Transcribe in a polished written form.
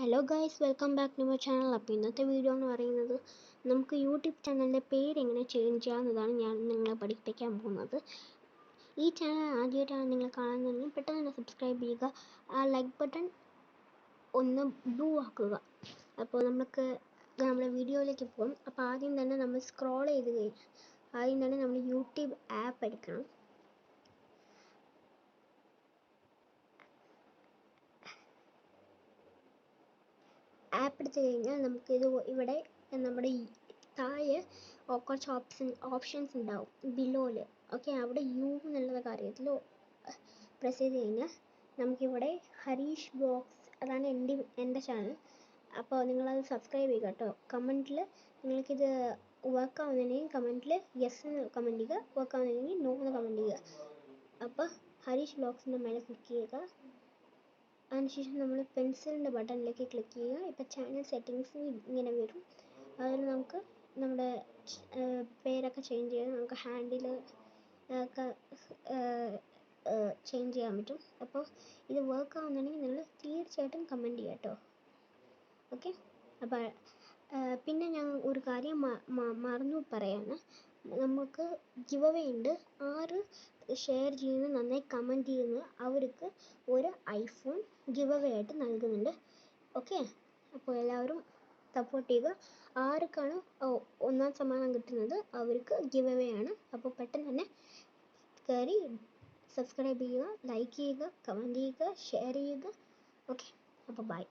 Hello guys, welcome back to my channel. അപ്പോൾ ഇന്നത്തെ video എന്ന് പറയുന്നത് നമുക്ക് യൂട്യൂബ് ചാനലിൻ്റെ പേര് എങ്ങനെ ചേഞ്ച് ചെയ്യാമെന്നതാണ് ഞാൻ നിങ്ങളെ പഠിപ്പിക്കാൻ പോകുന്നത്. ഈ ചാനൽ ആദ്യമായിട്ടാണ് നിങ്ങൾ കാണുന്നതെങ്കിൽ പെട്ടെന്ന് തന്നെ സബ്സ്ക്രൈബ് ചെയ്യുക, ആ ലൈക്ക് ബട്ടൺ ഒന്ന് ബ്ലൂ ആക്കുക. അപ്പോൾ നമുക്ക് നമ്മുടെ വീഡിയോയിലേക്ക് പോകും. അപ്പോൾ ആദ്യം തന്നെ നമ്മൾ സ്ക്രോൾ ചെയ്ത് ആദ്യം തന്നെ നമ്മൾ യൂട്യൂബ് ആപ്പ് എടുക്കണം. ആപ്പ് എടുത്തു കഴിഞ്ഞാൽ നമുക്കിത് ഇവിടെ നമ്മുടെ താഴെ കുറച്ച് ഓപ്ഷൻസ് ഉണ്ടാവും ബിലോയിൽ. ഓക്കെ, അവിടെ യു എന്നുള്ള കാര്യത്തിൽ പ്രസ് ചെയ്ത് കഴിഞ്ഞാൽ നമുക്കിവിടെ ഹരീഷ് ബ്ലോഗ്സ്, അതാണ് എൻ്റെ ചാനൽ. അപ്പോൾ നിങ്ങളത് സബ്സ്ക്രൈബ് ചെയ്യുക കേട്ടോ. കമൻറ്റിൽ നിങ്ങൾക്കിത് വർക്ക് ആവുന്നുണ്ടെങ്കിൽ കമൻറ്റിൽ യെസ് എന്ന് കമൻറ്റ് ചെയ്യുക, വർക്ക് ആവുന്നുണ്ടെങ്കിൽ നോ എന്ന് കമൻറ്റ് ചെയ്യുക. അപ്പോൾ ഹരീഷ് ബ്ലോഗ്സിൻ്റെ മേലെ ക്ലിക്ക് ചെയ്യുക. അതിനുശേഷം നമ്മൾ പെൻസിലിൻ്റെ ബട്ടണിലേക്ക് ക്ലിക്ക് ചെയ്യുക. ഇപ്പോൾ ചാനൽ സെറ്റിങ്സ് ഇങ്ങനെ വരും. അതിൽ നമുക്ക് നമ്മുടെ പേരൊക്കെ ചേഞ്ച് ചെയ്യാൻ, നമുക്ക് ഹാൻഡിൽ ഒക്കെ ചേഞ്ച് ചെയ്യാൻ പറ്റും. അപ്പോൾ ഇത് വർക്ക് ആവുന്നുണ്ടെങ്കിൽ നിങ്ങൾ തീർച്ചയായിട്ടും കമൻറ്റ് ചെയ്യുക കേട്ടോ. ഓക്കെ, അപ്പോൾ പിന്നെ ഞാൻ ഒരു കാര്യം മറന്നു പറയാണ്. നമുക്ക് ഗിവ് അവേ ഉണ്ട്. 6 ഷെയർ ചെയ്യുന്ന, നന്നായി കമൻറ്റ് ചെയ്യുന്ന അവർക്ക് ഒരു ഐഫോൺ ഗിവ് അവേ ആയിട്ട് നൽകുന്നുണ്ട്. ഓക്കെ, അപ്പോൾ എല്ലാവരും സപ്പോർട്ട് ചെയ്യുക. ആർക്കാണ് ഒന്നാം സമ്മാനം കിട്ടുന്നത് അവർക്ക് ഗിവ് അവേ ആണ്. അപ്പോൾ പെട്ടെന്ന് തന്നെ കയറി സബ്സ്ക്രൈബ് ചെയ്യുക, ലൈക്ക് ചെയ്യുക, കമൻറ്റ് ചെയ്യുക, ഷെയർ ചെയ്യുക. ഓക്കെ, അപ്പോൾ ബൈ.